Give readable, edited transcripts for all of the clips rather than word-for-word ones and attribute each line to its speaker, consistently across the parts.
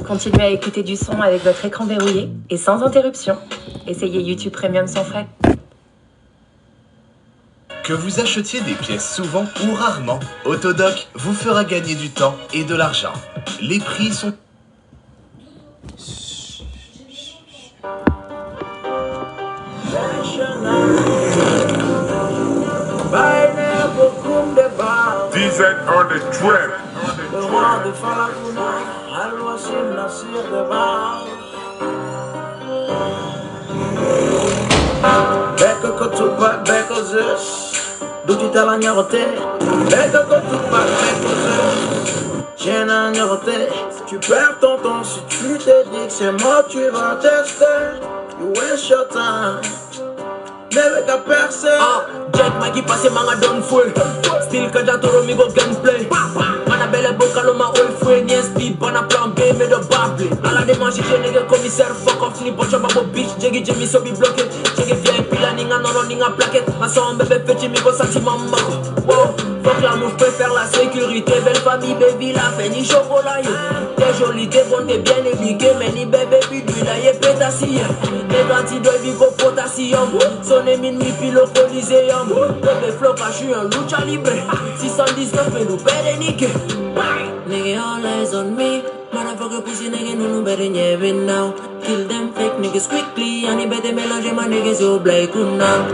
Speaker 1: continuer à écouter du son avec votre écran verrouillé et sans interruption. Essayez YouTube Premium sans frais.
Speaker 2: Que vous achetiez des pièces souvent ou rarement, Autodoc vous fera gagner du temps et de l'argent. Les prix sont...
Speaker 3: DZ on the trip.
Speaker 4: Tu perds ton temps si tu te dis que c'est moi tu vas tester. You waste your time. Never got person.
Speaker 5: Jet Maggie passé manga done full. Still que j'attends mi go gunplay. Mana belle boca lo ma all free. Ni speed bana plan B mais de bable. À la démarche j'ai nègre commissaire fuck off ni bocha babo bitch. Jegi jemi so bi bloqué. Jegi VIP la ninga non ninga plaquette. Ma son bébé petit mi go sentiment mako. Wow. Fuck l'amour, je préfère la sécurité. Belle famille, baby, la fait ni chocolat. T'es jolie, t'es bonne, t'es bien éduquée. Mais ni bébé, puis lui, là, y'a pétassium. T'es gentil, de vivo potassium. Sonne minuit, puis le coliséum. Bébé, floca, j'suis un lucha libre. 619, mais nous perdons niquer. Nigga, all eyes on me. Motherfucker, pussy, nigga, nous better never now. Kill them fake niggas quickly. Ani better mélanger my niggas, yo, black now.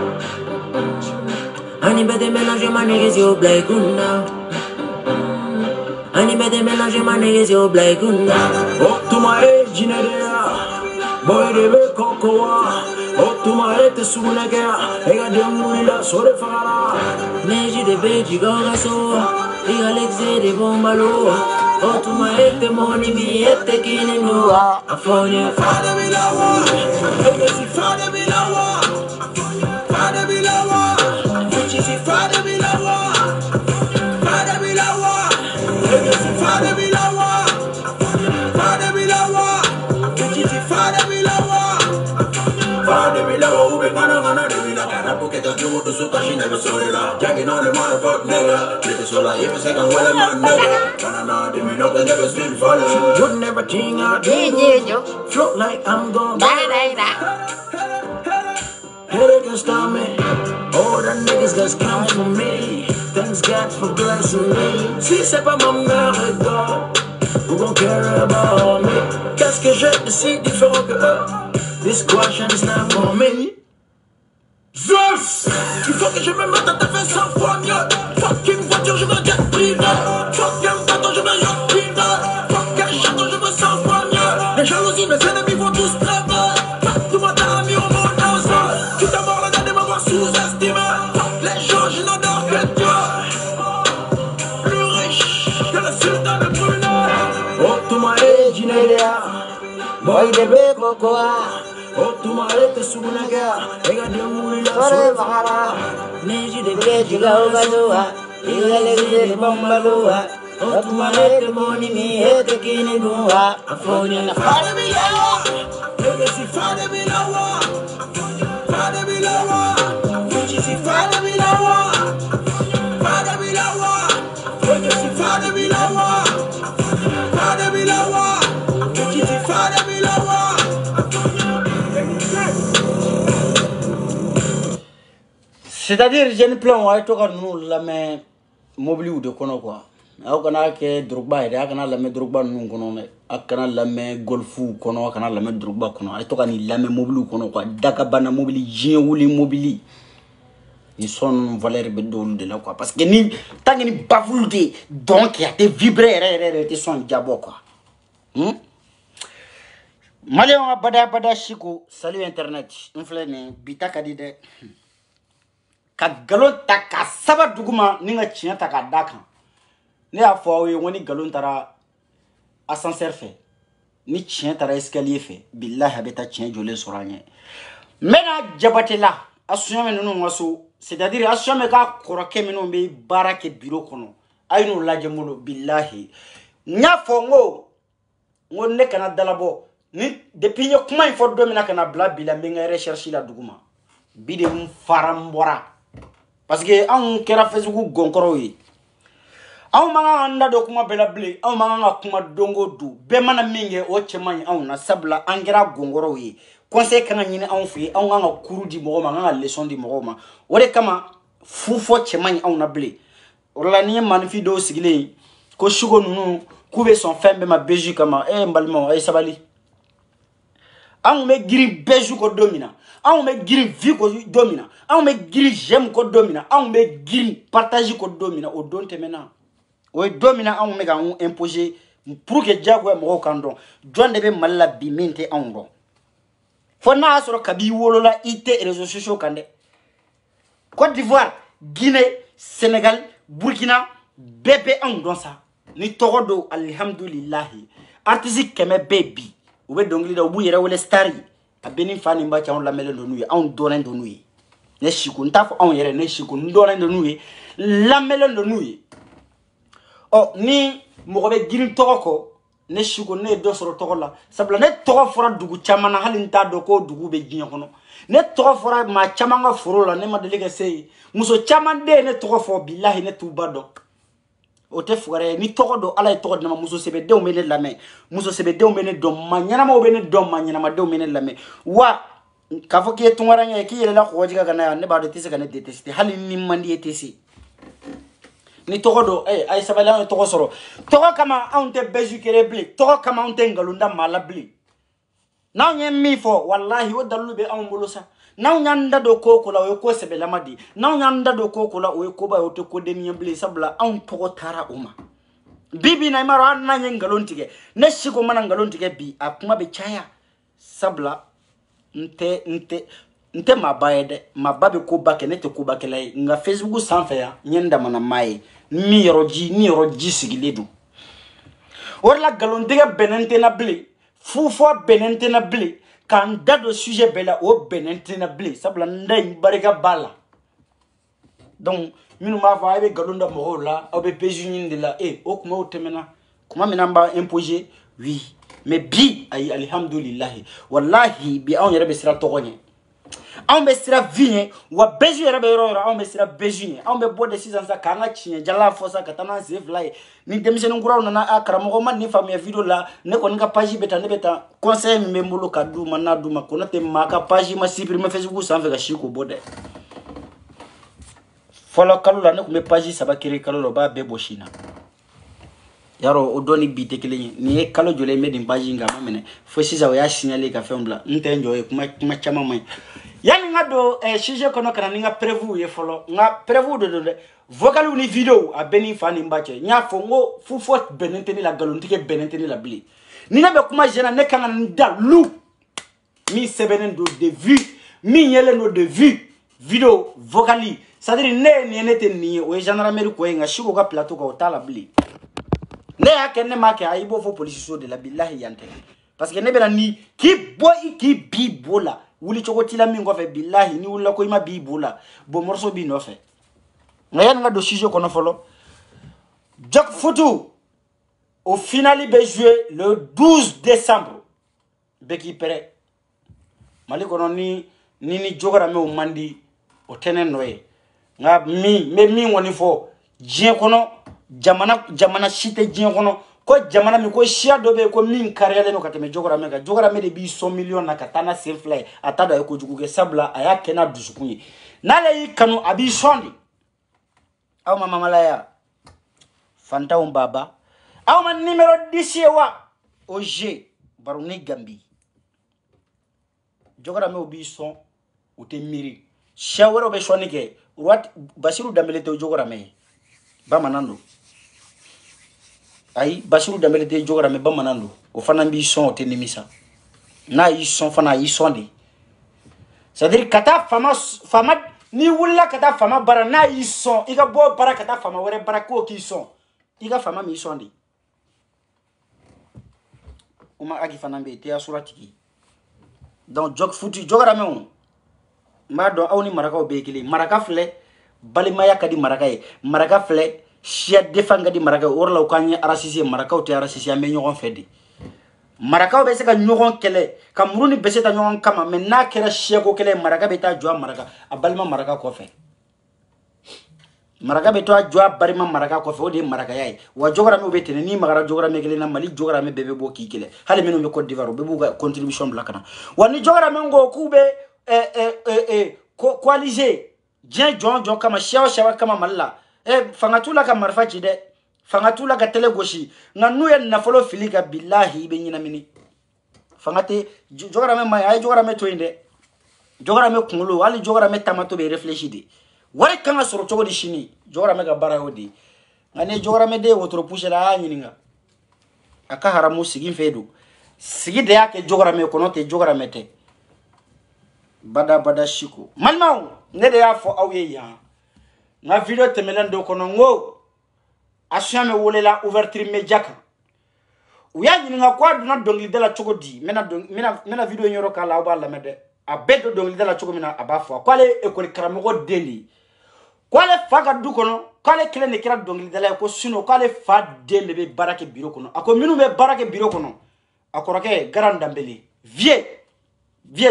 Speaker 5: Ani better mélanger my niggas, yo, black now. Ani better mélanger my niggas, yo, black now.
Speaker 4: Oh, to my age, in a boy, they be cocoa. Oh, to my head, the Sunagaya. Ega de Mulila, so the Fara.
Speaker 5: Neji de Beji, Gogaso. Iga Lexe de Bombalo. Oh, to my head, the money, me, at the killing you. I found you.
Speaker 4: Father Milawa. Legacy, Father Milawa. Father Milawa. Father Milawa. Father Milawa. Legacy, Father Milawa. Father Milawa. Father Milawa. Father Milawa, who be gonna do it? I can't book it, you want to suit, she never saw it. Jacking on the motherfucker, nigga. Little soul, I even second, well, my nigga. Canada, they me up and never still follow. Wouldn't everything I do. Float like I'm gonna Headache can stop me. All the niggas that's come for me. Thanks God for blessing me. Si c'est pas ma mère et God, who gon' care about me? Qu'est-ce que j'ai de si différent que eux? This question is not for me. Zeus! Il faut que je me mette à ta fait 100 fois mieux. Fucking voiture, je veux jet privé. Fucking bateau, je veux yacht privé. Fucking château, je veux 100 fois mieux. Les jalousies, mes ennemis vont tous crever. Fuck tout ma t'as mis au monde dans ça. Tu t'as mort, regardez m'avoir sous-estimé. Fuck les gens, je n'adore que Dieu. Plus riche que le sultan de Brunei. Oh, tu m'as éginé, boy de Bekokoa. Oh, tu m'as été sous la guerre. Regardez où il a sauvé Mahara.
Speaker 5: Neji de Beji, Gogaso. Iga Lexe de Bombalo. Oh, tu m'as été money, me, at the killing you. I found you.
Speaker 4: Father Milawa. Legacy, Father Milawa. Father Milawa. Fuji, Father Milawa. Father Milawa. Legacy, Father Milawa. Father Milawa. Fuji, Father Milawa.
Speaker 6: C'est-à-dire, j'ai un plan, ouais, tout nous la main mobile ou de kono quoi. Aw kana ke Drogba ide akana la me Drogba nun kono ne akana la me golfu kono akana la me Drogba kono ay to kani la me mobile kono quoi daka bana mobile jien wuli mobile ils sont valeur be dolu de là quoi parce que ni tant que ni bafulde donc ya te vibrer te son diabo quoi Maléon bada chico salut internet inflene bitaka di de ka galon ta ka saba duguma ni nga chien ta ka dakan ne a fo we woni galon tara ascenseur fait ni chien tara escalier fait billahi habeta chien jolé soranye mena jabate la asunya me nunu waso c'est-à-dire asunya me ka koroke me no be barake bureau kono ayno laje molo billahi nya fo ngo ne kana dalabo ni depuis yo kuma il faut domina kana bla bila me nga recherche la duguma bide mu farambora parce que an kera Facebook gonkoro yi aw manga anda do kuma bela ble aw manga kuma dongo du be mana minge o chemani aw na sabla angera gongoro yi conseil kan nyine aw fi aw nga kuru di mo ma nga leçon di mo ma ore kama fufo chemani aw na ble orla ni manfi do sigile ko shugo nunu kube son fembe ma beju kama mbalmo ay sabali aw me giri beju ko domina aw me giri vi ko domina aw me giri j'aime ko domina aw me giri partage ko domina o donte mena o domina aw me ga on imposer pour que jago mo kando jonde be malla bi mente aw do fo na asoro kabi wolola ite réseaux sociaux kande Côte d'Ivoire Guinée Sénégal Burkina bébé aw don ça ni togodo alhamdulillah artiste keme baby ube dongli da ubu yere wole stari abeni fani mba cha on la mele do nuye on donen do nuye ne shiku ntafo on yere ne shiku donen do nuye la mele do nuye o ni mo be girin toko ne shiku ne do soro toko la sabla ne toko fora dugu chamana halinta do ko dugu be jinya kono ne toko fora ma chamanga foro la ne ma delega sey muso chamande ne toko fo billahi ne tuba do o te fugare ni togo do ala togo na muso sebe de o mene lame muso sebe de o mene do manyana mo bene do manyana ma de o mene lame wa ka fo ke tungaranya ki yele la ko jiga kana ne ba de tise kana deteste hali ni mandi etesi ni togo do ay sabala on togo soro togo kama on te beju kere bli togo kama on te ngalunda mala bli na nyem mi fo wallahi o dalu be on bolosa na nyanda do koko la o ko sebe lamadi na nyanda do koko la o ko ba o to ko deni bli sabla on togo tara uma bibi na maro na nyen galontige ne shigo mana galontige bi akuma be chaya sabla nte mabayede mababe ko bakene te ko bakele nga Facebook sanfa ya nyenda mana mai ni roji sigiledu orla galontige benente na bli fufo benente na bli kan dado sujet bela o benente na bli sabla ndai barika bala donc minu ma fa be galonda mo la o be pejuni de la o kuma o temena kuma minamba imposer oui mais bi ay alhamdulillah wallahi bi on yere be sira togonye on be sira vinye wa beju yere be ro on be sira bejunye on be bode 600 sa kanga chinye jala fosa katana save lai ni demission ngura na akara mo man ni famia video la ne ko nga page beta ne beta conseil me mbolo kadu mana duma ko na te maka page ma supprimer Facebook sans faire chiko bode folo kalula ne ko me page sabakiri kalolo ba bebo shina yaro odoni bite kele ni kalo jole me din page nga mamene fo sisa o ya signaler ka fembla nte njoy kuma chama mai yani ngado sujet kono kana nga prévu ye folo nga prévu de vocal ni vidéo a beni fani mbache nya fongo fu fort benenteni la galontike benenteni la bli ni na be kuma jena ne kana nda lu mi sebenen do de vue mi yele no de vue vidéo vocali c'est-à-dire ne nete ni o gendarmerie ko nga shiko ka plateau ko tala bli ne akene make aibo fo police so de la billahi yante parce que ne bela ni ki boy ki bi bola wuli chokoti la mingo fe billahi ni wula ko ima bi bola bo morso bi no fe ngayan nga do sujet kono folo Jok Futu au final il va jouer le 12 décembre beki pere mali kono ni jogara me o mandi o tenen noye nga mi woni fo jien kono jamana shite jien kono ko jamana mi ko shia dobe ko min karele no kateme jogara me de bi 100 millions na katana senfly atada ko juguge sabla aya kena dusukunyi nale yi kanu abi shondi aw mama malaya fanta baba aw man numéro 10 wa OG baruni gambi jogara me obi son o te miri shawero be shonike wat Basiru Dambele te jogara me ba manando ay Basiru Dambele te jogara me ba manando o fana bi son o te nimisa na yi son fana yi son de c'est-à-dire kata fama ni wula kata fama bara na yi son iga bo bara kata fama wore bara ko ki son iga fama mi son de uma agi fana be te asura tiki donc Jok Futu jogara me on ma do awni maraka o be kili maraka fle balimaya kadi maraka e maraka fle shia defanga di maraka orla o kanye arasisi maraka o te arasisi ame nyogon fedi maraka o be se ka nyogon kele ka muruni be se ta nyogon kama mais na kera shia ko kele maraka be ta joa maraka abalima maraka ko fe maraka be to a jwa barima maraka ko fe o de maraka yayi wa jogara me obetene ni magara jogara me gele na mali jogara me bebe bo kikele hale mino me Côte d'Ivoire be bu contribution blakana wani jogara me ngo kube coaliser Jen John kama shawa kama malla fangatula ka marfa ci de fangatula ka tele goshi nganu ya nafolo filika billahi be nyina mini fangate jogara me may ay jogara me to inde jogara me kungulu wali jogara me tamato be réfléchi de wari kanga soro chogo di shini jogara me ka bara odi ngane jogara me de wotro pushe la nyininga aka haramu sigin fedu sigi de yake jogara me kono te jogara me te bada shiko malmaw ne de ya fo awye ya na video temelen do kono ngo asya me wolela ouverture mediaka uya nyininga kwa duna dongli de la chogo di mena video nyoro kala ba la mede abedo dongli de la chogo mina abafo kwale ekole karamogo deli kwale faga du kono kwale kile ne kira dongli de la ko sino kwale fa deli be barake biro kono ako minu be barake biro kono akoroke garan dambeli vie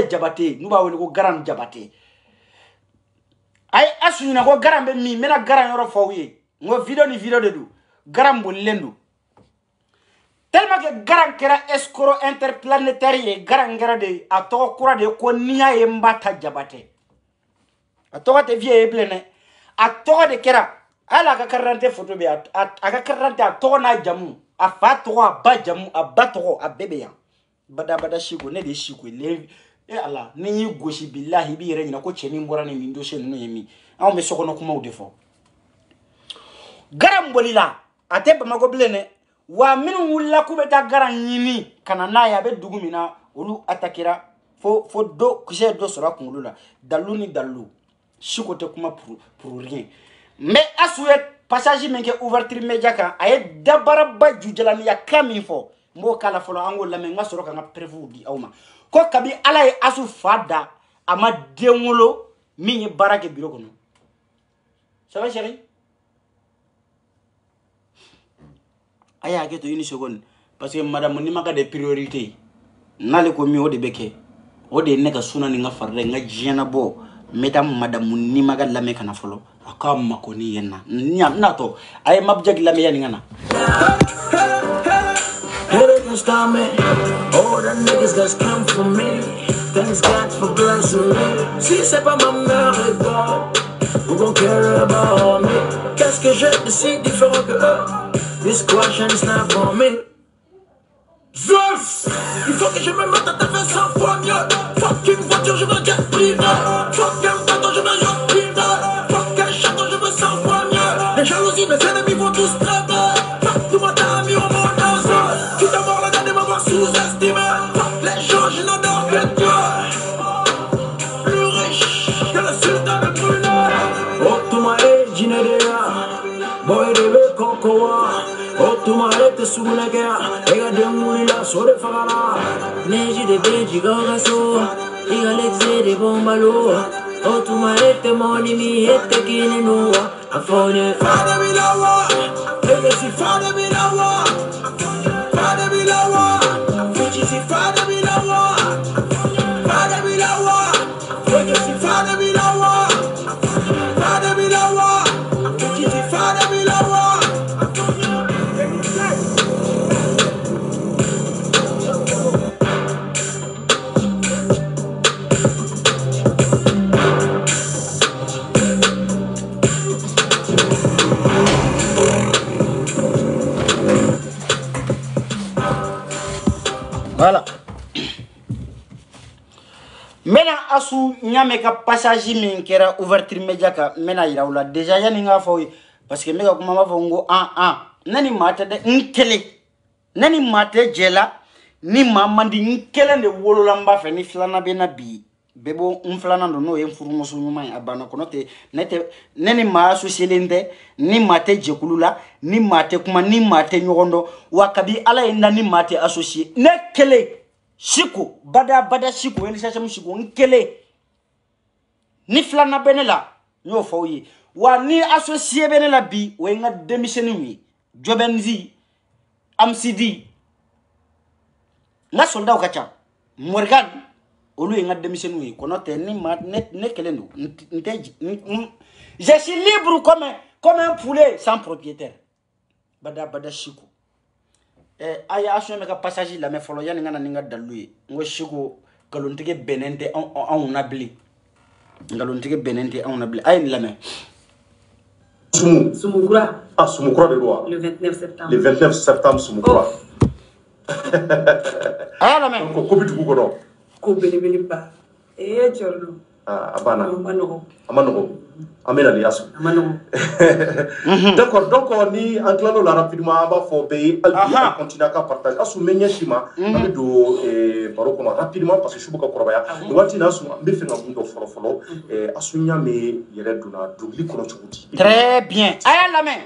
Speaker 6: jabate nuba woni ko garan jabate ay asunyina ko garan be mi mena garan yoro fawye ngo video ni video de du garan bo lendu tellement que garan kera escroc interplanétaire garan ngara de ato kura de ko niya e mbata jabate ato te vie e plene ato de kera ala ka karante photo be aka karante ato na jamu afa to ba jamu abato abebe ya bada shiko ne de shiko le ala ni goshi billahi bi re nyina ko cheni mbora ne mindo she no yemi aw me sokono kuma udefo garan bolila ate ba mago blene wa minu wulla ku beta garan yini kana na ya be dugumina olu atakira fo do kuse do sora kunulula dalu shiko te kuma pour rien mais asuet passage menke ouverture mediaka ay dabara ba jujalani ya kamifo mo kala folo ango la men ngasoro ka prévu di awma ko kabi ala e asu fada ama dengolo minyi barake biro kono ça va chérie aya ke to une seconde parce que madame ni maka de priorité nale ko mi o de beke o de ne ka suna ni nga farde nga jiena bo metam madame ni maka la me kana folo akam makoni yenna nyam nato ay mabjag la me yani ngana
Speaker 4: Stop me. All the niggas that's come for me. Thanks God for blessing me. Si c'est pas ma mère et God, who gon' care about me? Qu'est-ce que j'ai de si différent que eux? This question is not for me. Zeus! Il faut que je me mette à ta face 100 fois mieux. Fuck une voiture, je veux jet privé. Fuck un bateau, je veux yacht privé. Fuck un château, je veux 100 fois mieux. Les jalousies, mes ennemis vont tous trembler. Fuck tout ma t'as mis au monde. Tout d'abord la dernière m'avoir sous-estimé. Les gens je n'adore que Dieu. Plus riche que le sultan de Brunei. Oh tu m'as ejinedea boy de kokoa. Oh tu m'as été sous la guerre. Et à deux mouilla sur le fara. Neji de beji gagaso. Et à l'excès de bombalo. Oh tu m'as été mon ami et te kininoa. A fone fada bilawa. Et si fada bilawa. Fada bilawa, Fuji si fada bilawa, fada bilawa, Fuji si fada bilawa, fada bilawa, Fuji si fada bilawa.
Speaker 6: Voilà. Mena asu nyame ka passage min kera ouverture mediaka mena iraula déjà yani nga foy parce que mega kuma ma fongo nani mata de nkele nani mata jela ni mamandi nkele de wolola mba fe ni flana be na bi bebo flana no ye mfurumo so nyuma abana kono te nete nani ma associelente ni mate jekulula ni mate kuma ni mate nyogondo wakabi ala enda ni mate associé ne kele shiko bada shiko en chacha shiko nkele ni flana benela nyo fawyi wa ni associé benela bi we nga démissionné wi jobenzi amcd na soldat kacha morgan olu nga démissionné wi kono te ni ma ne kele ndo je suis libre comme un poulet sans propriétaire. Bada bada Chico. Aya asu me ka passage la me folo yani ngana ninga dalu ngo Chico galontige benente on nabli. Galontige benente on nabli. Ay la me.
Speaker 7: Soumoukura.
Speaker 3: Ah, Soumoukura de loi.
Speaker 7: Le 29 septembre.
Speaker 3: Le 29 septembre, Soumoukura.
Speaker 6: Ay la me.
Speaker 3: Donc, comment tu peux dire?
Speaker 7: Ko belebele ba. Jorno.
Speaker 3: Ah, Abana.
Speaker 7: Amanogo.
Speaker 3: Amanogo. Amena Liasu.
Speaker 7: Amanogo.
Speaker 3: D'accord, donc on y enclenche là rapidement, on va faire payer, on continue à partager. À ce moment chima, on va do baroko rapidement parce que je suis beaucoup corobaya. On va dire à ce moment, mais fait un bout de follow. À ce moment, mais il y a doubli qu'on a choisi.
Speaker 6: Très bien. Aya la main.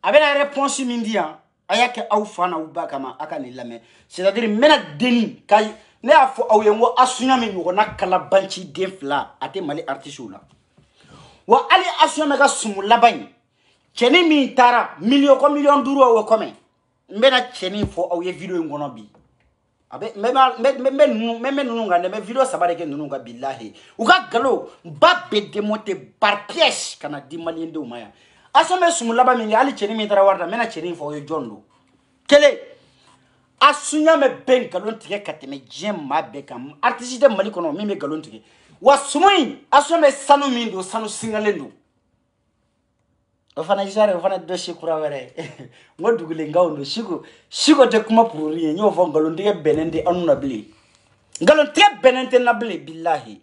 Speaker 6: Avec la réponse mindia, aya ke au fana ou bakama akani la main. C'est-à-dire mena deni kai ne a fo au yengo asunya me ngona kala banchi defla ate mali artiso la. Wa ali asunya mega sumu labany. Cheni mi tara million duro wo kome. Mbena cheni fo au ye video ngono bi. Abe me nunga ne me video sabare ke nunga billahi. Uga galo ba be demonter par pièce kana di malien de umaya. Asome sumu labany ali cheni mi tara warda mena cheni fo yo jondo. Kele asunya me ben galon tige kateme jem ma be kam artiste de mali kono mi me galon tige. Wa sumui asunya me sanu mindo sanu singalendo. Ofana jare ofana do shikura were ngodugule ngawndo shiko te kuma puri nyo fo galon tige benende anuna bli galon tige benende na bli billahi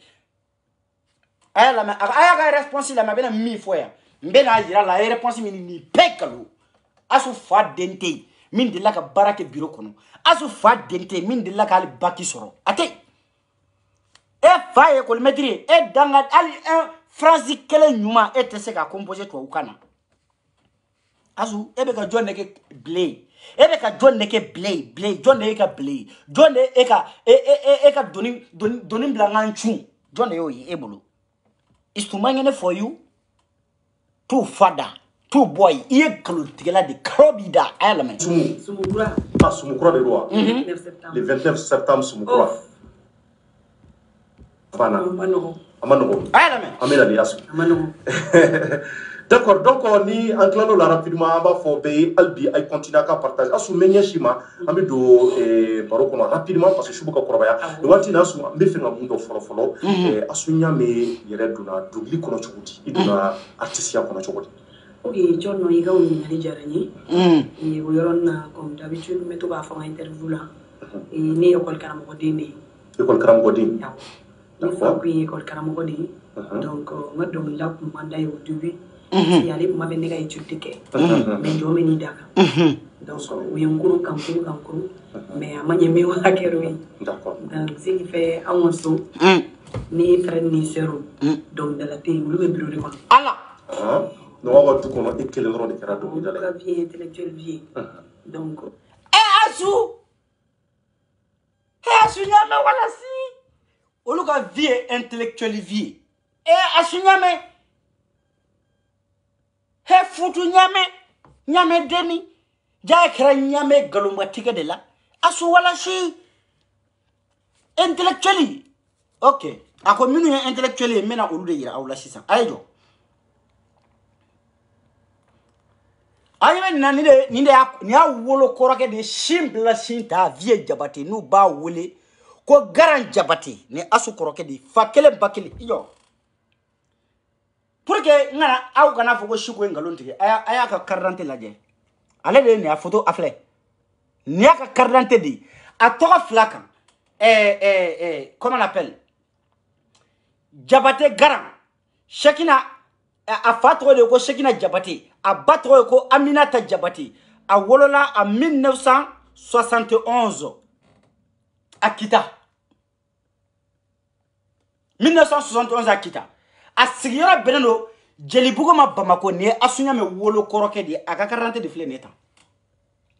Speaker 6: aya la aya ga response la ma bena mi foya mbena ajira la response mi ni pekalo asu fa dente min de la ka barake bureau kono asu fa dente min de la ka al baki soro ate e fa e ko metri e danga ali un phrase kele nyuma e te se ka composer to ukana asu ebe ka jonne ke blay ebe ka jonne ke blay jonne ka blay jonne e ka doni blanganchu jonne yo yi ebulu is to mangene for you to father to boy iye kalotigela de krobida element
Speaker 7: Soumoukura.
Speaker 3: Ah, Soumoukura de loi. Le 29 septembre, Soumoukura. Abana.
Speaker 7: Amanogo.
Speaker 3: Amanogo.
Speaker 6: element
Speaker 3: Amena Liasu.
Speaker 7: Amanogo.
Speaker 3: D'accord, donc on y enclenche là rapidement, on va faire payer, Albi, on continue à partager. À ce moment chima, on va do baroko rapidement parce que je suis beaucoup corobaya. Le wati na suma, me fait un bout de follow. À ce moment, mais il y a doubli qu'on a choisi, il y a artisan qu'on a choisi.
Speaker 7: Ok, Jorno, il y a une Jarani. Et vous comme d'habitude, mais tu vas faire un interview là. Et né au Colcaram Godini.
Speaker 3: École Karam Godin.
Speaker 7: Il faut que l'école Caram Godini. Donc, moi, donc, là, pour mandat au début. Il y a les mois de négatifs étudiés. Mais je me dis d'accord. Donc, oui, on court comme mais à manier mieux à Kéroui.
Speaker 3: D'accord.
Speaker 7: Donc, ce qui fait à mon saut, ni frère ni sœur. Donc, de la télé, vous le bureau de moi.
Speaker 6: Allah
Speaker 3: Non, on va tout comment et quel endroit de Karado.
Speaker 7: Donc, la vie intellectuelle vie. Donc,
Speaker 6: asu nyame wala si oluka vie intellectuelle vie asu nyame futu nyame deni ja kra nyame galuma tige de la asu wala si intellectually okay ako minu intellectually mena olu de yira awla sisa aydo ayebe na ni ya wolo koroke de shimbla shinta vie jabati nu ba wole ko garan jabati ne asu koroke de fakele bakele yo pour que ngana aw kana fogo shugo ngalontige aya ka carte laje ale de ne a photo afle ni aka carte de a toka flaka comment on appelle jabate garan shekina a fatro de ko shekina jabati a batro ko Aminata Jabati a wolola en 1971 à Kita 1971 à Kita a sigira beneno jelibugo ma Bamako ne asunya me wolo koroke di aka 40 de fleneta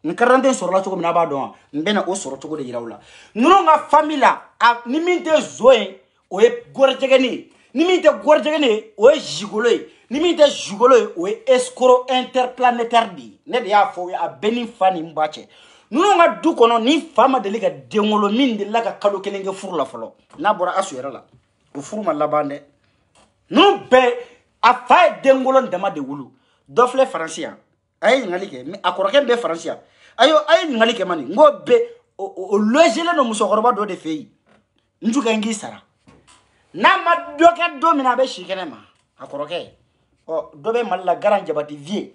Speaker 6: ni 40 sur la choko mina ba don mbena o soro choko de yirawla nuno nga famila a ni minte zoe o e gorjegeni ni minte gorjegeni o e jigoloy ni mi de jugolo o escroc interplanétaire di ne de ya fo ya beni fani mbache nunu nga du kono ni fama de liga dengolo min de laga kalo kelenge furu la folo na bora asu era la o furu ma labande nu be a fa ye dengolon dama de wulu dɔ filɛ faransi yan a ye ɲininkali kɛ mais a kɔrɔkɛ bɛ faransi yan a ye ɲininkali kɛ mani n ko bɛ o logelen don musokɔrɔba dɔ de fɛ yen n ju kɛ n k'i sara n'a ma dɔ kɛ don min na a bɛ si kɛnɛ ma a kɔrɔkɛ dɔ bɛ mali la Garan Jabati vie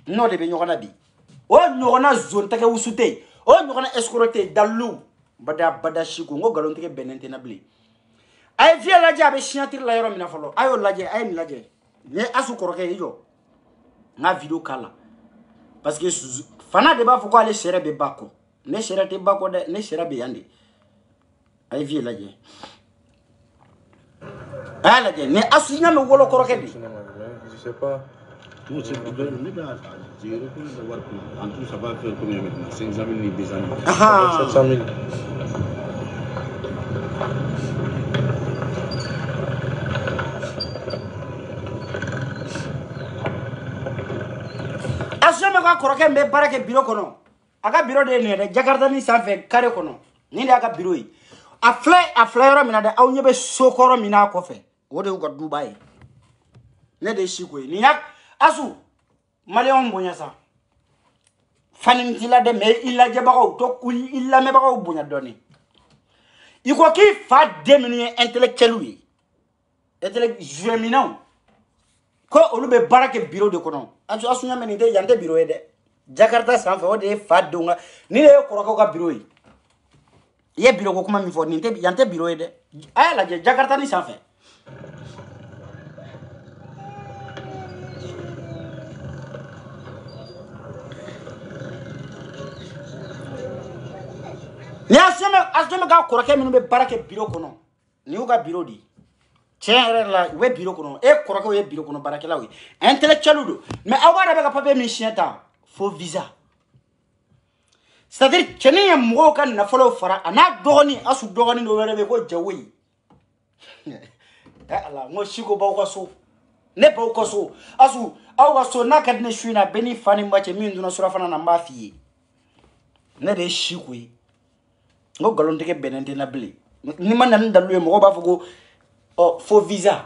Speaker 6: n'o de bɛ ɲɔgɔn na bi o ɲɔgɔnna zon tɛgɛ wusu tɛ yen o ɲɔgɔnna escroc tɛ yen dalu bada siko n ko nkalon tigɛ bɛnnen tɛ na bilen a ye vie lajɛ a bɛ siɲɛtiri la yɔrɔ min na fɔlɔ a y'o lajɛ a ye nin lajɛ ni ye asu kɔrɔkɛ i jɔ n ka video k'a la parce que fana de b'a fɔ ko ale sɛrɛ bɛ ba kɔ ne sɛrɛ tɛ ba kɔ dɛ ne sɛrɛ bɛ yan de a ye vie lajɛ a y'a lajɛ ni asu ɲɛ bɛ wolo kɔrɔkɛ de.
Speaker 8: Je sais pas. Non, c'est en tout, ça va faire combien maintenant? 500 000 ni 200 000.
Speaker 3: 700 000.
Speaker 6: Asu me ka kɔrɔkɛ bɛ baara kɛ bureau kɔnɔ a ka bureau de ye nin ye dɛ Jakarta ni sanfɛ carré kɔnɔ nin de y'a ka bureau ye a filɛ yɔrɔ min na dɛ aw ɲɛ bɛ so kɔrɔ min n'a kɔfɛ o de y'u ka duba ye ne de ye Siko ye nin y'a asu maliyɛnw bonya sa fani t'i la dɛ mais i lajɛbagaw to i lamɛnbagaw bonya dɔɔni i ko k'i fa den minnu ye intellectuels ye joueminɛnw ko olu bɛ baara kɛ bureau de kɔnɔ asu ɲɛ mɛ nin tɛ yan tɛ bureau ye dɛ Jakarta sanfɛ o de ye fa denw ka nin de ye kɔrɔkɛw ka bureau ye i ye bureau ko kuma min fɔ nin tɛ yan tɛ bureau ye dɛ a y'a lajɛ Jakarta ni sanfɛ. ni asome ka kɔrɔkɛ minnu bɛ baara kɛ bureau kɔnɔ ni y'u ka bureau de ye tiɲɛ yɛrɛ la u bɛ bureau kɔnɔ e kɔrɔkɛw ye bureau kɔnɔ baarakɛlaw ye intellectuels don mais aw b'a dɔn a bɛ ka papier min siɲɛ ta fo visa c'est à dire cɛnin ye mɔgɔw ka nafolow fara a n'a dɔgɔnin asu dɔgɔnin dɔ wɛrɛ bɛ yen ko Jawoyi ala n ko Siko b'aw ka so ne b'aw ka so asu aw ka so n'a ka di ne su in na bɛɛ ni fa ni ba cɛ min donna surafana na n b'a f'i ye ne de ye Siko ye n ko nkalon tigɛ bɛnnen tɛ na bilen ni ma na ni dalu ye mɔgɔw b'a fɔ ko fo visa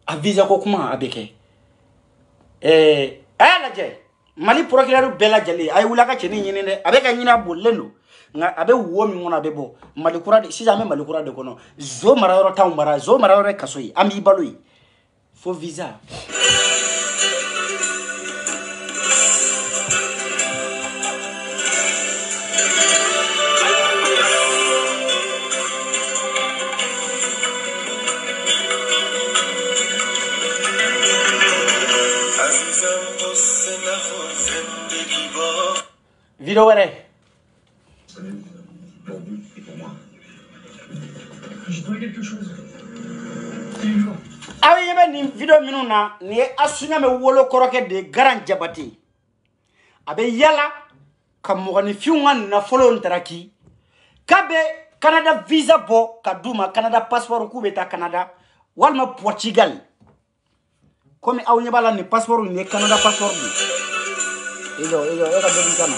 Speaker 6: a visa ko kuma a bɛ kɛ a y'a lajɛ Mali procureur bɛɛ lajɛlen a ye wuli a ka cɛnin ɲini dɛ a bɛ ka ɲini a bolilen don nka a bɛ wo min kɔnɔ a bɛ bɔ Mali kura de sisan an bɛ Mali kura de kɔnɔ zo marayɔrɔ t'anw mara zo marayɔrɔ ye kaso ye an b'i balo ye fo visa. Vidéo wɛrɛ. aw ye bɛ nin video minnu na nin ye Asu Ɲame wolo kɔrɔkɛ de ye Garan Jabati a bɛ yala ka mɔgɔninfinw ka nafolo ntaraki k'a bɛ Canada visa bɔ ka d'u ma Canada passeport k'u bɛ taa Canada walima Portugal komi aw ɲɛ b'a la nin passeport nin ye Canada passeport de ye e ka dɔ di kana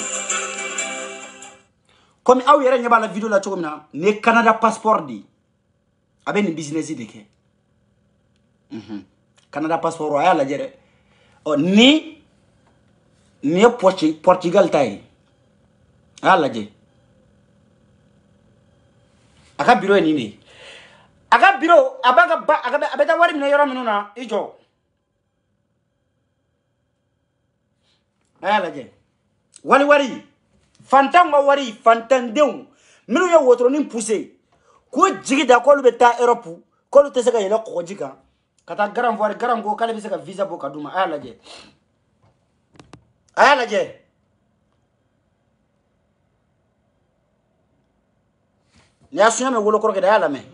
Speaker 6: komi aw yɛrɛ ɲɛ b'a la video la cogo min na nin ye Canada passeport de ye a bɛ nin business de kɛ Canada passeport a y'a lajɛ dɛ nin ye Portugal ta ye a y'a lajɛ a ka bureau ye nin de ye a ka bureau a bɛ taa wari minɛ yɔrɔ minnu na i jɔ a y'a lajɛ wari fantanw ka wari fantandenw minnu ye wotoronin poussé k'u jigi da k'olu bɛ taa Europe k'olu tɛ se ka yɛlɛ kɔgɔji kan ka taa Garan voir Garan ko k'ale bɛ se ka visa bɔ ka d'u ma a y'a lajɛ ni Asu Ɲame wolo kɔrɔkɛ de a y'a lamɛn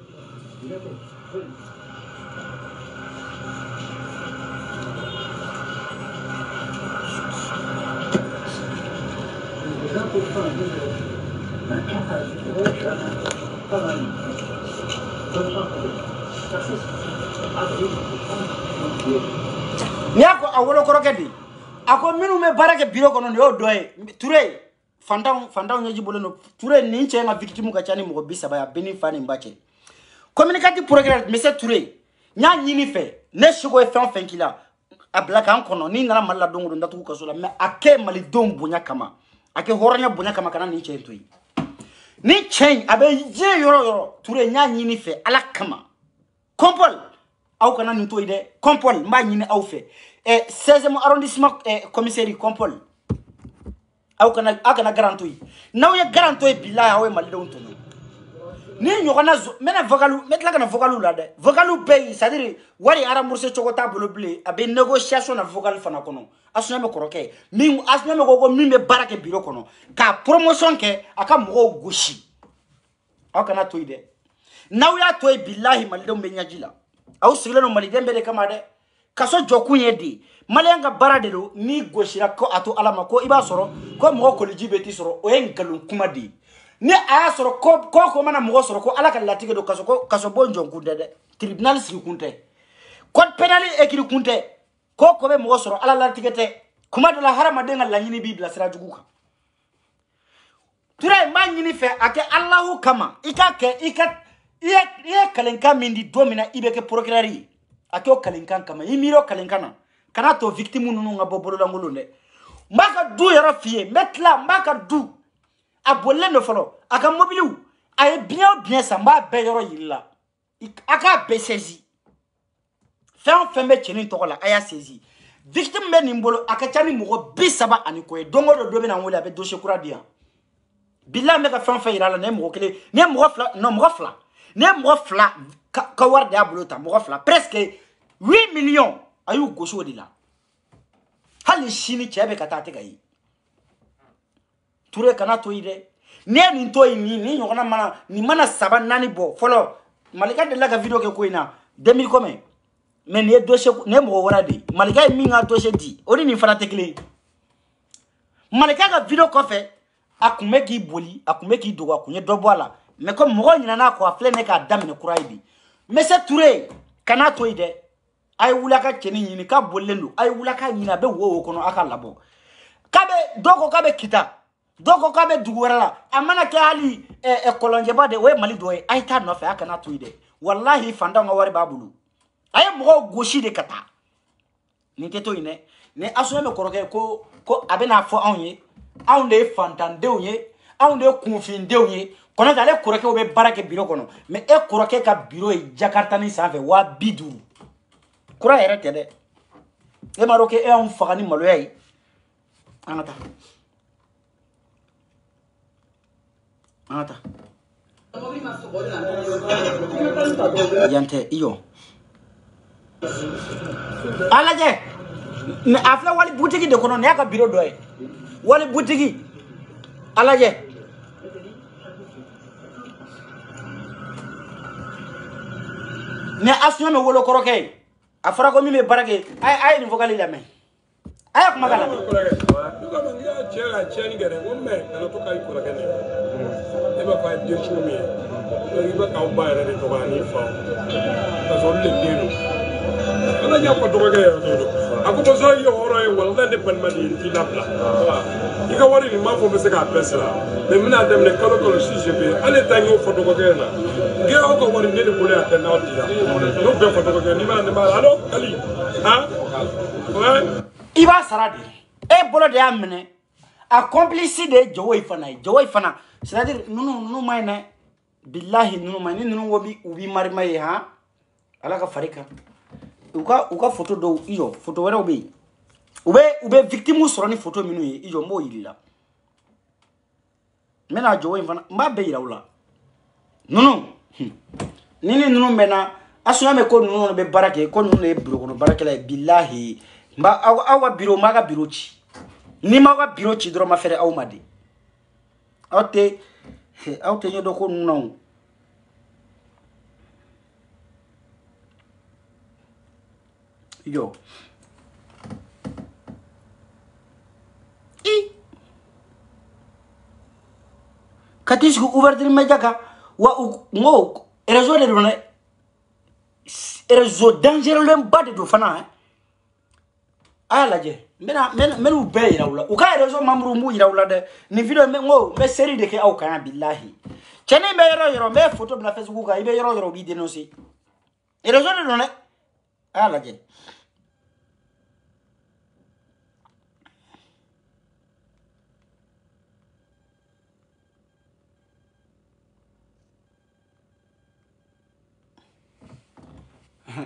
Speaker 6: ni y'a ko a wolo kɔrɔkɛ de a ko minnu bɛ baara kɛ bureau kɔnɔ nin y'o dɔ ye Ture fantanw ɲɛji bɔlen don Ture nin cɛ in ka victime ka ca ni mɔgɔ 30 ye a bɛɛ ni fa ni ba cɛ communicatif procureur monsieur Ture nya nyini fe ne shigo e fen fen kila abla kan kono ni ngala malla dongo ndatu ko sola me ake mali dom bunya kama ake horanya bunya kama kana ni chentoi ni chen abe je yoro ture nya nyini fe ala kama kompol au kana ni toide kompol mba nyini au fe 16e arrondissement commissaire kompol au kana akana garantoi naw ya garantoi billahi awe mali don tono ni nyogana mena vocalu metla kana vocalu la de vocalu pay c'est-à-dire wari ara murse chokota bolo blé abe négociation na vocal fana kono asuna me koroke mi asuna me gogo mi me barake biro kono ka promotion ke aka mo goshi akana toide naw ya toy billahi malidom be nyajila au sigileno malidem be de kama de kaso jokunye di malenga baradelo ni goshira ko ato alama ko iba soro ko mo ko lijibeti soro o en galun kuma di ni aya soro ko mana mo soro ko ala kan latige do kaso bonjon kunde de tribunal si kunte code pénal ekiri kunte ko be mo soro ala latige te kuma de la harama de ngal nyini bibla sira juguka tura ma nyini fe ake Allahu kama iye kalenka mindi domina ibeke procureur ake o kalenkan kama imiro kalenkana kana to victime nunu nga bobolo la ngolonde mbaka du yara fie metla mbaka du abolle no folo aka mobiliu ay bien ça mba be yoro yilla aka be saisi fembe cheni to la aya saisi victime be ni mbolo aka chani mo bisaba ani ko dongo do be na ngole abe dossier kura dia billah me ka fe ira la ne mo kele ne mo fla no mo fla ne mo fla ka warde abolota mo fla presque 8 millions ayu gosho dila hali shini chebe katate gai ture kana to ide ne ni to ni nyona mana ni mana saba nani bo folo malika de laga video ke ko ina 2000 comme mais ne dossier ne mo wora de malika mi nga dossier di odi ni fana tekle malika ga video ko fe akumeki boli akumeki dogo akunye dobwala mais comme mo nyina na ko afle ne ka damine kuraidi mais c'est ture kana to ide ay wulaka cheni nyini ka bollendo ay wulaka nyina be wo kono aka labo kabe doko kabe kita doko kabe dugurala amana ke ali kolonje bade we mali doy ay ta no fe aka na tuide wallahi fanda ngo wari babulu ay mo goshi de kata ni teto ine ne aso me koroke ko abena fo onye aunde fantande onye aunde kunfinde onye kono dale koroke obe barake biro kono me e koroke ka biro e Jakarta ni save wa biduru kura yere tede e maroke e on fagani malo yayi anata yante iyo alaje ne afla wali butiki de kono ne aka biro doy wali butiki alaje ne asuna me wolo koroke afara ko mi me barake ay ni vocal la me ay ko magala
Speaker 9: ko ngia chela cheni gere ngomme na to kai ko gene e ba fa de chumi e ba ka ba re to ba ni fa ta so le dino ana nya ko to ga yo do ako bo so yo horo e wala de ban mali ti la bla ika wari ni ma fo be se ka pesa me mina dem ne kolo si je be ale ta nyo foto ko gena ge o ko wari ne ko le ata na odi da no be foto ko gena ni ma alo kali ha ouais
Speaker 6: iba saradi e bolo de amene accomplice de joy fana c'est-à-dire nunu mayne billahi nunu mayne nunu wobi ubi marimaye ha ala ka farika uka photo do iyo photo wera ube victime soro ni photo minu ye iyo mo yilla mena joy fana mba be yirawla nunu nini nunu mena asuna me ko nunu be barake ko nunu e biro kono barake la billahi mba awa biro maga biro chi ni maga biro chi dro ma fere aw madi awte nyodo ko non yo katisku ouverture medjaka wa ngo réseau de données réseau dangereux le bade do fana ala je menu be irawla u ka réseau mamru mu irawla de ni video me série de ke au kana billahi chene me yoro me photo na Facebook ka ibe yoro bi dénoncer réseau de données Ah, là, j'ai.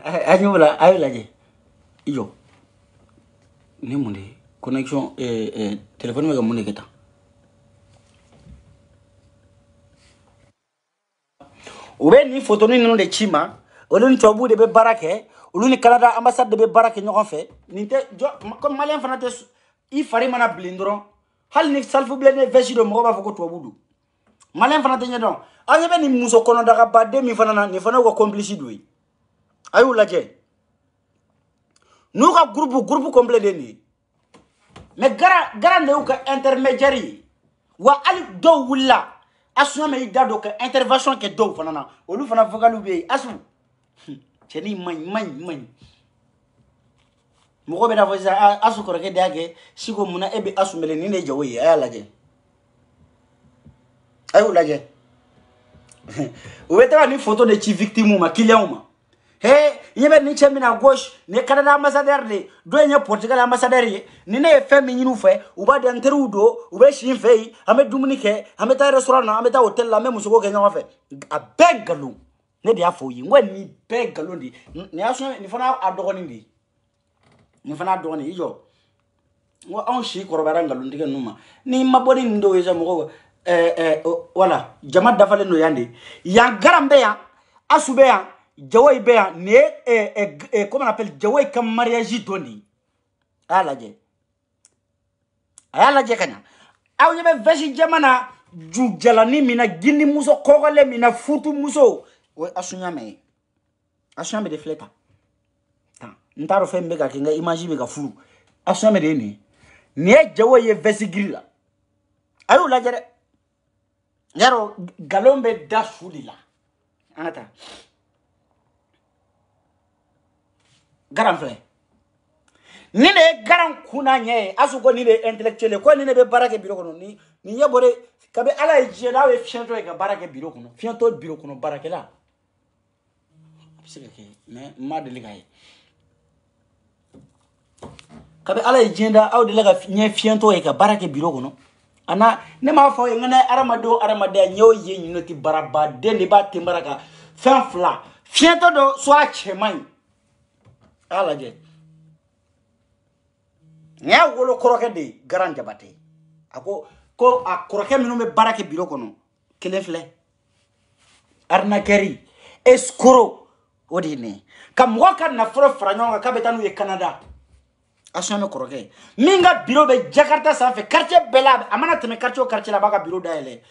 Speaker 6: Ayo là, j'ai. Yo. Ni monde. Connexion, téléphone, mais mon état. Oube ni photo ni non de chima. Olu ni tobu de be barake. Olu ni Canada ambassade de be barake ñoxon fe. Ninte comme malien fana te I fari mana blindron. Hal ni salfu blende vesido mo ba foko tobu du. Malien fana te ñedon. Anya be ni muso kono daga ba de mi fana na ni fana ko complice du. Ayu laje. Nous ka groupe complet de ni. Mais gara ne ka intermédiaire. Wa ali do wula. Asu me ida do ka intervention ke do fana na. Olu fana vocalu be asu. Cheni man. Mo ko be da voisa asu ko ke dage siko muna ebe asu mele ni ne jawi ay laje. Ayu laje. Oueta ni photo de chi victime ma client ma. Hey, yebe ni chemina gauche, ni Canada ambassadeur de, do nya Portugal ambassadeur ni ne fe mi nyinu fe, uba de anterudo, ube shin fe, ame dumunike, ame ta restaurant na, ame ta hotel la même musugo kenya fe. A begalu. Ne dia fo yi, ngwe ni begalu ndi. Ni aso ni fana adogoni ndi. Ni fana adogoni ijo. Wa on shi korobara ngalu ndike numa. Ni maboni ndo yeza mugo wala, jama dafale no yandi. Yang garambe ya, asube ya Jawai Béa, comment on appelle Jawai comme mariage doni. Ah la dje. Ah la dje kanya. Ah on y avait veji jamana ju jalani mina gini muso kogole mina futu muso. Ouais asunya me de fleta. Tan. Ntaro fe mbega kinga imagine bega fulu. Asunya me de ni. Ne Jawai veji grilla. Ayo la dje. Yaro galombe da fulila. Anata. Garan fle ni ne garan kuna nye asuko ni le intellectuel ko ni ne be barake biro kono ni yebore kabe ala je na we fiento e ka barake biro kono fiento biro kono barake la bisike ke mais ma de ligay kabe ala je nda aw de laga nye fiento e ka barake biro kono ana ne ma fo ngane aramade nyo ye nyinoti baraba de ne ba timbaraka fenfla fiento do so a chemai ala je nya wolo koroke de garan jabate ako ko a koroke minu me barake biro kono kelen fle arna keri escro odine kam waka na fro franyo ka betanu e Canada asome koroke minga biro be Jakarta sanfe quartier bela amana teme quartier la baka biro daele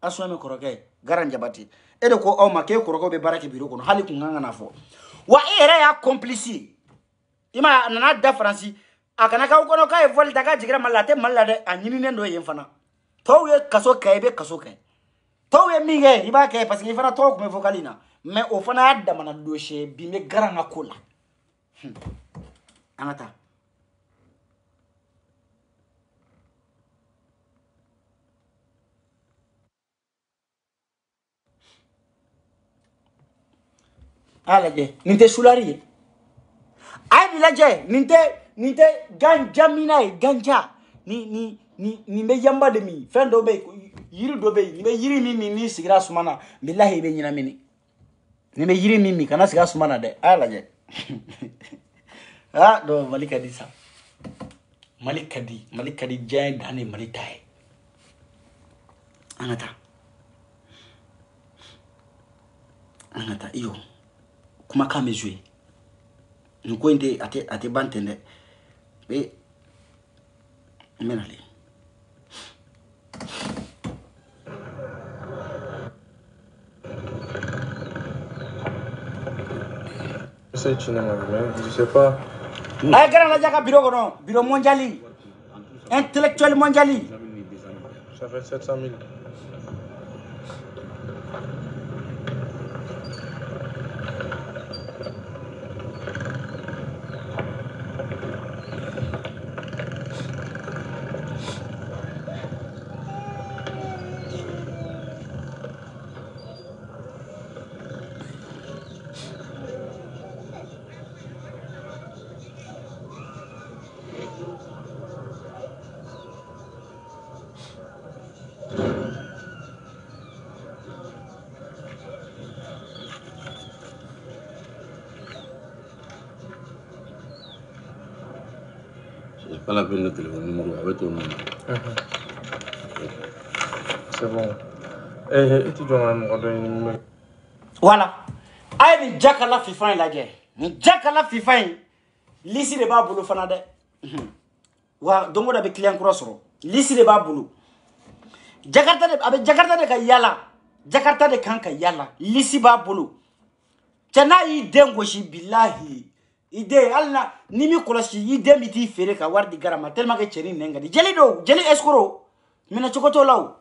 Speaker 6: asome koroke garan jabate ede ko o ma ke koroko be barake biro kono hali ku nganga na fo wa era ya complice ima nana da franci akana ka ukono ka evol daga jigira malate malade anyini nendo yemfana towe kaso kaibe kaso kai towe mige iba kai parce que ifana to ko me vocalina mais au fana da mana dossier bi me garanga kola anata alaje ninte sulari ay laje ninte ganja mina ganja ni me yamba de mi fendo be yiri do be ni me yiri mimi ni sigira sumana billahi be nyina mini ni me yiri mimi kana sigira sumana de ay laje ah do malikadi sa malikadi jay dani malitai anata iyo kuma ka me jouer nko inde ate bantende be menali
Speaker 8: C'est Chine, je sais pas.
Speaker 6: ay gara la jaka bureau mondiali intellectuel mondiali
Speaker 8: Ça fait 700 000. Pas la peine de téléphone numéro avec ton nom.
Speaker 9: C'est bon. Et tu dois me donner un numéro.
Speaker 6: Voilà. Aïe, ni Jakala Fifan la guerre. Ni Jakala Fifan. L'ici de bas boulot fanade. Wa dongo da be client crossro. L'ici de bas boulot. Jakarta de ka yala. Jakarta de kanka yala. L'ici bas boulot. Tana yi dengo shi billahi. Ide alna nimi kolosi ide miti fere ka wardi garama tellement que cheri nenga di jeli escro mina chokoto law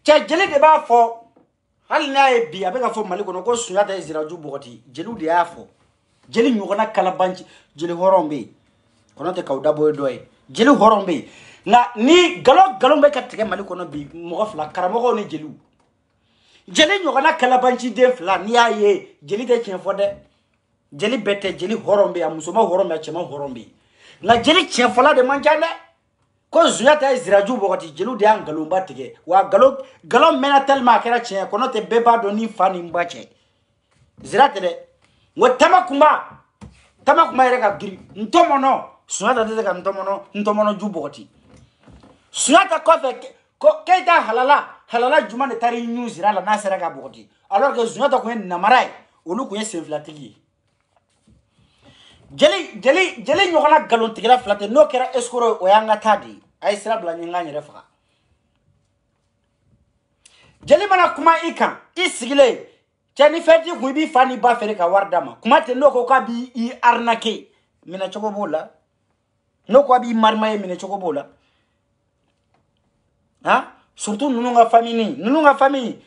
Speaker 6: cha jeli de ba fo hal na e bi abeka fo mali kono ko sunyata eziraju bogoti jeli de afo jeli nyogona kala banchi jeli horombe kono te kawda boy doy jeli horombe na ni galo be katike mali kono bi mo fla karamo ni jeli nyogona kala banchi de fla ni aye jeli de chen fo de jeli bete jeli horombe ya musoma horombe ya chema horombe na jeli chenfola de manjane ko zuyata iziraju bogoti jelu de angalumba tige wa galo mena tellement kera chen kono te beba do ni fani mbache zirate de wo tamakuma ere ka giri ntomono zuyata de ka ntomono ju bogoti zuyata ko fe ko keita halala juma de tari news rala na sera ka bogoti alors que zuyata ko en namarai olu ko senflatigi jeli nyogana galon tigila flate no kera escoro o yanga tadi ay sira bla nyanga nyere fa jeli mana kuma ikan isigile chani feti ku bi fani ba fere ka wardama kuma te no ko ka bi I arnake mina choko bola no ko bi marmaye mina choko bola ha surtout nununga famille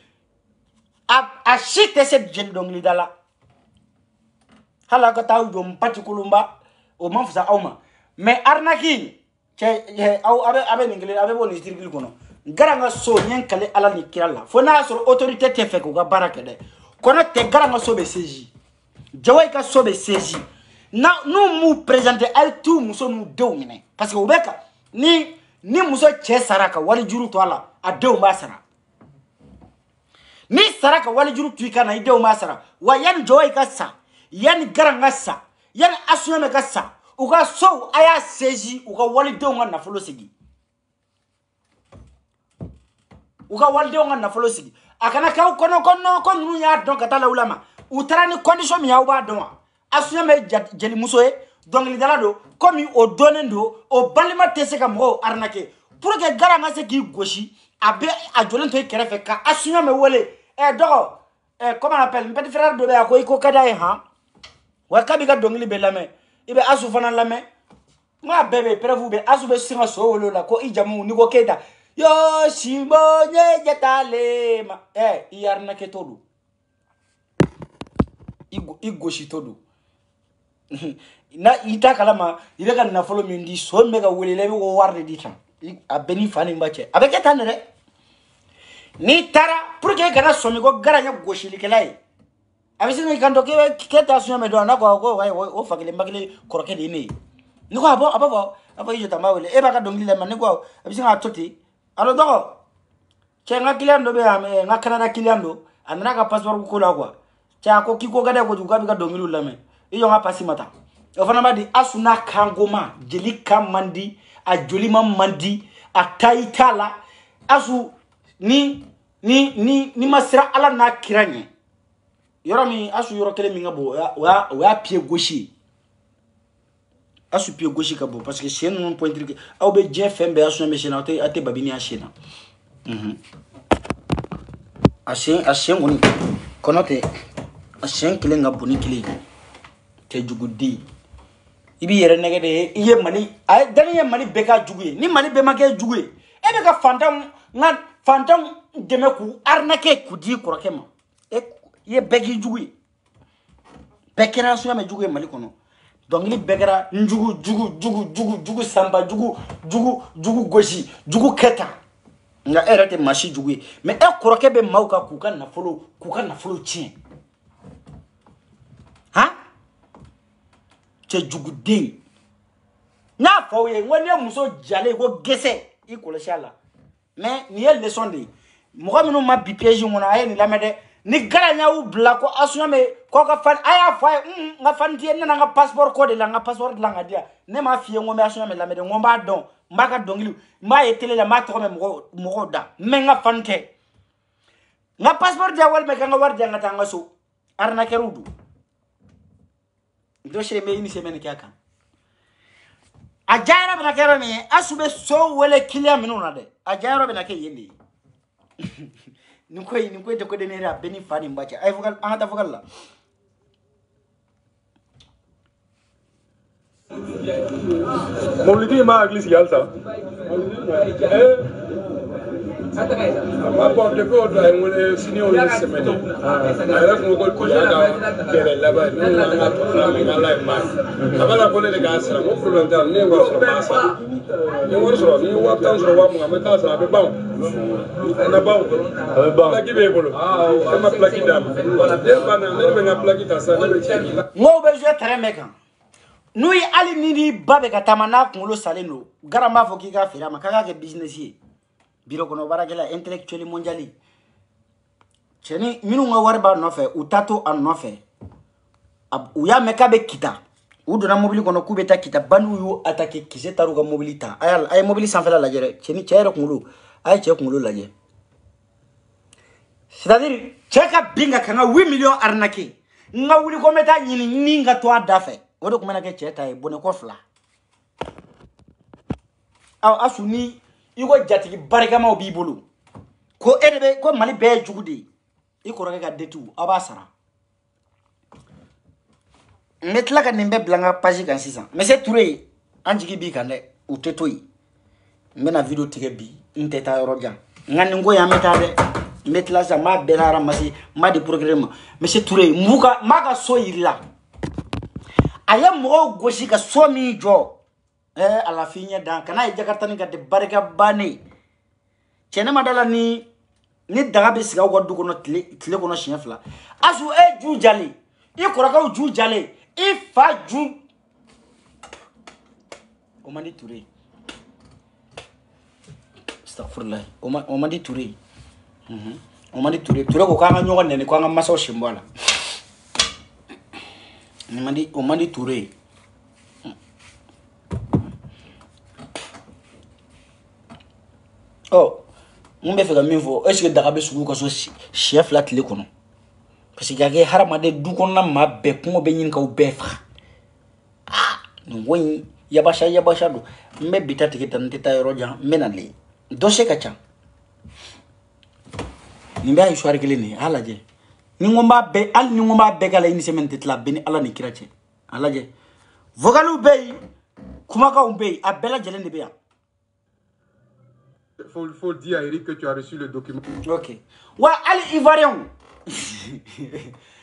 Speaker 6: a chite cette jeli dongli dala hala ka taw jom patikulumba o manfusa awma mais arnaki che abe ningile abe boni dirbil kono garanga so nyen kale ala ni kirala fo na so autorité te fe ko ga baraka de kono te garanga so be seji jawai ka so be seji na nous mu présenter al tout muso nu dew mine parce que obeka ni muso che saraka wali juru to ala a dew ma sara ni saraka wali juru tuika na dew ma sara wa yan jawai ka sa yani garanga sa yani asuyame ka sa uga so aya seji uga wali de nga na folo sigi akana ka kono nu ya don katala ulama utarani condition mi ya uba don asuyame jeli muso e donc li dala do comme o donendo o balima tese ka mo arnake pour que garanga se ki goshi abe a jolen to kerefe ka asuyame wole dogo comment on appelle petit frère de be ko iko kada e ha wa kabi ka dongili be lame ibe asu fana lame ma bebe prevu be asu be singa so wolo la ko ijamu ni ko keda yo simonye jetale ma iyarna ke todo igoshi todo na ita kalama ile kan na follow mi ndi so mega welele wo warde ditam abeni fani mbache abeke tanere ni tara pour que kana so mi ko garanya goshi likelai abisi ni kanto ke keta sunya me do na ko o fakile mbakile koroke de ni ko abo yijo tamawele e baka dongile man ni ko abisi nga toti alo do chenga kiliando be ame nga kanada kiliando anana ka passeport ko la kwa cha ko kiko gade ko juga bi ka dongilu lame iyo nga pasi mata o fana madi asuna kangoma jeli kamandi a joli mandi a taitala asu ni masira ala na kiranye yorami asu yoro kele minga bo wa pied gauche asu pied gauche ka bo parce que c'est non point trique au be je fembe asu na machine ate babini a chena ashen ngoni konote ashen kile nga boni kile te jugudi ibi yere negede iye mali ay dani ye mali beka juguye ni mali be make juguye e be ka fantam deme ku arnake ku di korokema ye begi juguye bekera suya me juguye mali kono donc ni bekera jugu samba jugu goshi jugu keta nga erate mashi juguye mais e koroke be mauka kuka na follow chien ha che jugudin na fawye ngone muso jale ko gese ikolo shala mais ni leçon de mo minu ma bi piège ngona ay ni lamede ni garanya u bla ko asuna me ko ka fan aya fa nga fan tie na nga passeport ko de la nga passeport la nga dia ne ma fie ngombe asuna me la me de ngomba don mbaka dongilu ma yetele la ma to me mo da me nga fan te nga passeport dia wal me ka nga war dia nga tanga so arna kerudu do she me ini semene kyaka ajara bana kero me asube so wele kilia minuna de ajara bana ke yeli ni koy te ko de nera beni fani mbacha ay vogal anga vogal la
Speaker 9: Mawlidi ma aglis yalta bon depuis au doigt on signé au semaine alors qu'on ko ya kere là-bas nous on a tout la live ma abala ko le ga sara mo problème dal ne wa so passa ne wa so ni wa tan so wa mo ngata sara be baw na baw la gibe bolo ma plaki dam wala de bana ne be na plaki ta sa ne be cheki
Speaker 6: mo be je très mécan nous ali ni di babe ka tamana ko lo saleno garama fo ki ga fira ma ka ga business yi biro kono barakela intellectually mondiali cheni minu nga warba nofe utato an nofe uya meka be kita udona mobili kono kubeta kita banu yu atake kise taruga mobilita ay mobili sans fela la jere cheni chero kungulu ay che kungulu la je c'est-à-dire cheka binga kanga 8 millions arnake nga wuli ko meta nyini ninga to adafe wodo kumena ke cheta e bone ko fla aw asuni iko jatigi barikama o bibulu ko edebe ko mali be jugudi iko roga detu abasara metla ka nimbe blanga page kan 600 mais c'est touré anjigi bi kan o tetoi mena video tige bi nteta roja ngani ngo ya meta de metla za ma belara masi ma de programme mais c'est touré muka maka so yilla aya mo goshi ka so mi jo à la fin dan kana jakarta ni gade barika bane chene madala ni daga be siga ko duko no tile ko no shinfla asu e ju jale e koraka ju jale e fa ju o mandi touré astaghfirullah o mandi touré o mandi touré ko kanga nyogo nene ko nga maso shimbola ni mandi o mandi touré oh on be fega minfo est-ce que daga be sugu ko so chef la tele kono parce que yage haramade du kono na ma be ko be nyin ka u be fa no woni yabasha do mbe bitati ke tan teta roja menale dossier ka cha ni ba histoire kele ni alaje ni ngomba be kala ini semaine tetla beni ala ni kirache alaje vogalu be kuma ka umbe abela jelende be ya.
Speaker 9: Faut dire à Eric que tu as reçu le document.
Speaker 6: Ok. Ouais, allez, Ivoirien.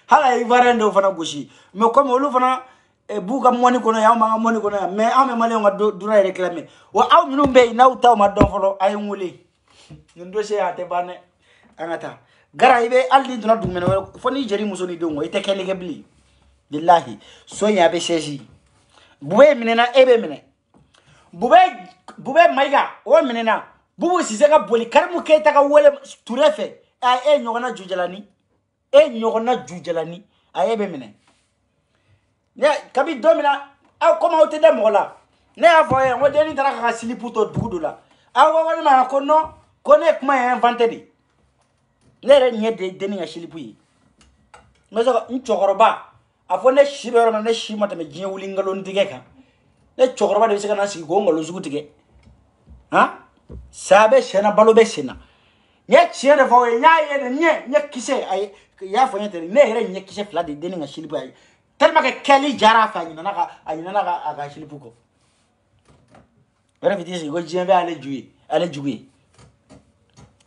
Speaker 6: Hala Ivoirien do fana goshi. Mais comme olu fana buka moni kono ya ma moni kono ya mais ame mali on dura réclamer. Wa aw minu be na utaw ma don folo ay ngule. Ñun dossier ya te bane angata. Gara ibe aldi duna dum men foni jeri musoni do ngoy te kele gebli. Billahi so ya be seji. Bube minena ebe mine. Bube maiga o minena. Bubu siseka boli karimu keta ka wole turefe a nyogona jujalani ayebe mine ne kabi domina a koma o tede mola ne afoye o deni tara ka silipu to dugudula a wo ni ma ko no ko ne kuma inventé di ne re nye de deni ya silipu yi meso nchokoroba afo ne shibero na ne shimata me jin wuli ngalo ndige ka ne chokoroba de seka na sigi go ngalo zugu tige ha sabe shena balo be shena nye chiene fo nya ye nye kise ay ya fo nyete ne here nye kise fla de deni nga shilipu ay tellement que keli jara fa nyina na aga shilipu ko wala vitisi go jien be ale juwe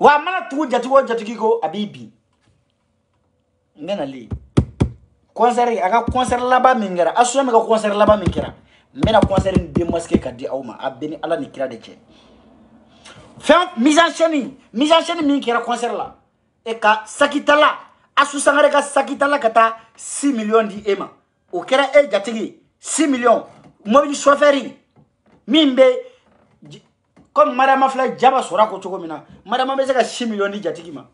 Speaker 6: wa mana tu jatu kiko abibi ngena li concert aga concert laba mingera aso me ka concert laba mingera mena concert de mosquée ka di awma abeni ala ni kira de che fin mise en scène min kira concert la e ka sakitala asu sangare ka sakitala kata 6 millions di ema o kera e jatigi 6 millions mobile chauffeur mimbe comme madame fla jaba sora ko choko mina madame be ka 6 millions di jatigi ma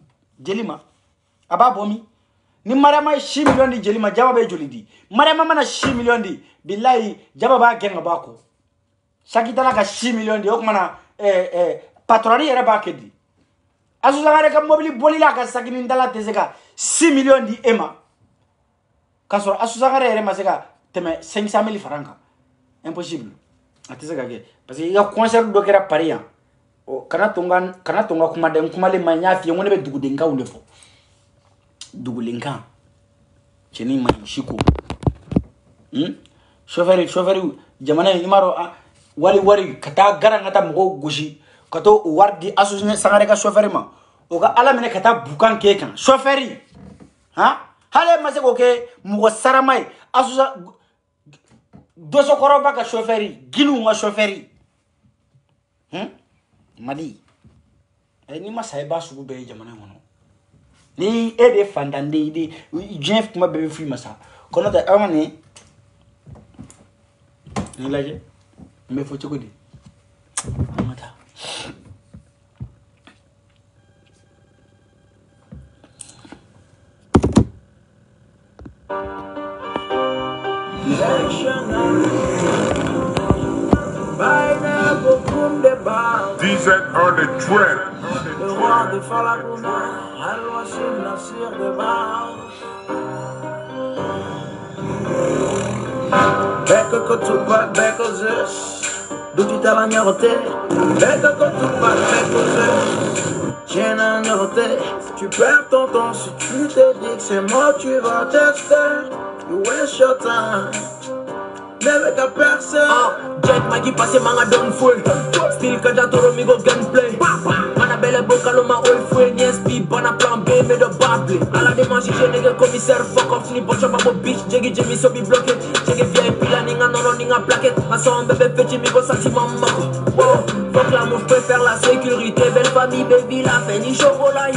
Speaker 6: jelima aba bomi ni Mariama 6 millions di jeli ma jaba be joli di Mariama mana 6 millions di billahi jaba ba genga bako sakitala ka 6 millions di o kuma patroni yere ba kedi asu zangare ka mobili boli la ka sakini ndala tezeka 6 millions di ema kasoro asu zangare yere maseka teme 500,000 francs impossible atezeka ke parce que ya concert do kera Paris o kana tonga kuma de kuma le manya fi ngone be dugudenga ule fo dugulenga cheni ma shiko chauffeur jamana imaro wari kata garanga ta mo goshi kato wardi association sangare ka chauffeur ma o ga ala mene kata bukan ke kan chauffeur ha hale ma se ko ke mo saramai association doso koroba ka chauffeur ginu nga chauffeur madi ni ma sai ba su be jamana ngono ni ede fandande de jeff kuma be free masa kono da amani ni laje me fo chukudi mata
Speaker 10: These are the trend.
Speaker 4: Le roi de Falakuna, Al-Wassim Nasir de Baal. Becco Kotupa, Becco Zeus, Duti Talanyarote, Becco Kotupa, Becco Zeus, tiens un numéroté, tu perds ton temps si tu te dis que c'est moi, tu vas tester, you waste your time. Never got person.
Speaker 5: Jet Maggie passe manga done full. Still kaja toro mi go gunplay. Mana belle boca lo ma oil full. Yes be bana plan B me de bable. Ala de manchi je nigga commissaire fuck off ni bocha babo bitch. Jegi jemi so be bloqué. Jegi VIP la ninga nono ninga plaquette. Ma son bébé petit mi go sentiment mako. Fuck la mouche préfère la sécurité. Belle famille baby la fait ni chocolat.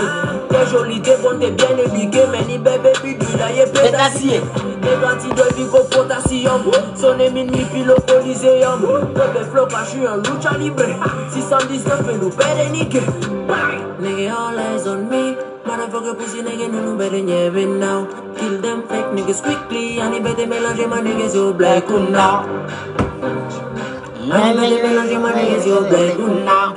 Speaker 5: T'es jolie t'es bonne t'es bien éduquée. Mais ni bébé bidule la yé pétassier. T'es gentil de bigo potassium. Son ennemi puis le coliséum. Bébé flow pas j'suis un lucha libre. 619 mais nous perdons niqué.
Speaker 4: Nigga all eyes on me. Motherfucker pussy nigga no better never now. Kill them fake niggas quickly. Ani better mélanger my niggas yo black or now. Ani better mélanger my niggas yo black or now.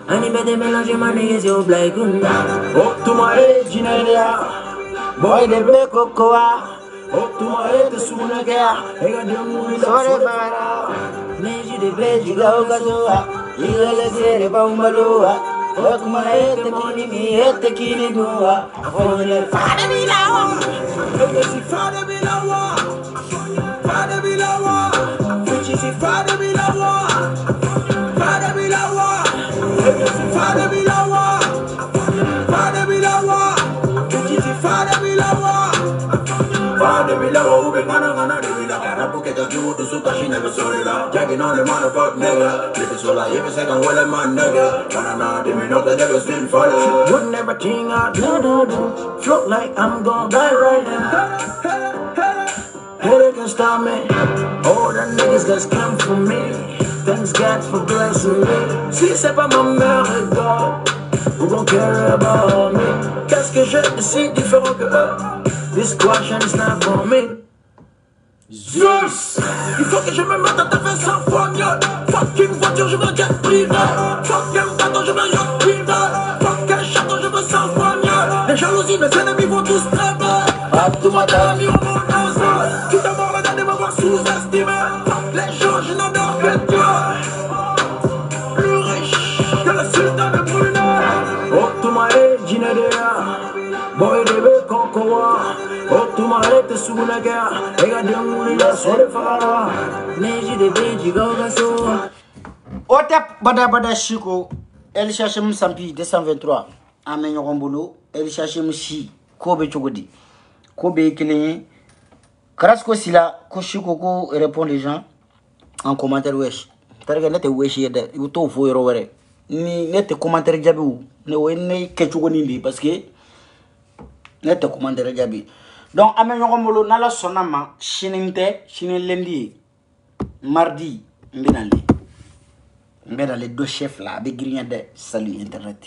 Speaker 4: Ani better mélanger my niggas yo black or now.
Speaker 5: Oh to my age in boy de black cocoa. Oh to my age suna gaya. Ega de mumi sorry fara.
Speaker 4: Neji de beji ga gazoa. Igale sere ba umaloa. Oh to my age money mi ete kini doa. Afone fada bilawa.
Speaker 5: Si fada bilawa. Fada bilawa. Fuchi si fada bilawa. Fada bilawa. Si fada bilawa. Fada bilawa. Fuchi si fada bilawa.
Speaker 4: Fada bilawa ube gana de bilawa. Rapu que te ayudo tu suka she never sorry la. Jacking on the motherfuck nigga. Little sola even second well my nigga. Nah they me know the nigga still follow.
Speaker 5: Doing everything I do. Float like I'm gon' die right now.
Speaker 4: Hey, they can stop me. All the niggas that's come for me. Thanks God for blessing me.
Speaker 5: Si c'est pas ma mère et God,
Speaker 4: who gon' care about me?
Speaker 5: Qu'est-ce que j'ai de si différent que eux?
Speaker 4: This question is not for me.
Speaker 5: Zeus! Il faut que je me mette à ta fin sans fois mieux. Fucking voiture, je veux jet privé. Fucking bateau, je veux yacht privé. Fucking château, je veux 100 fois mieux. Les jalousies, mes ennemis vont tous crever.
Speaker 4: À tout ma
Speaker 5: Amis au monde entier. Tout d'abord, la dame de m'avoir sous-estimé. Fuck les gens, je n'adore que Dieu. Plus riche que le sultan de Brunei.
Speaker 4: Oh, tout ma jinadea. Boy, bébé, cocoa. Oh, tout ma te sugunaga. Ega de mouila, sole fara. Neji de beji, gaga soa.
Speaker 6: Otep bada shiko. El cherche Msampi 223. Amen Yorombolo. El cherche Mshi. Kobe Chogodi. Kobe Kelly. Karasko Sila. Koshiko ko répond les gens en commentaire wesh. Targa nete wesh yede. Uto fo yoro were. Ni nete commentaire jabi. Ne wene kechugoni ndi parce que nete commentaire jabi. Donc Amen Yorombolo nala sonama shininte shinin lundi mardi mbinale. Mbeda les deux chefs là avec grien de salut internet.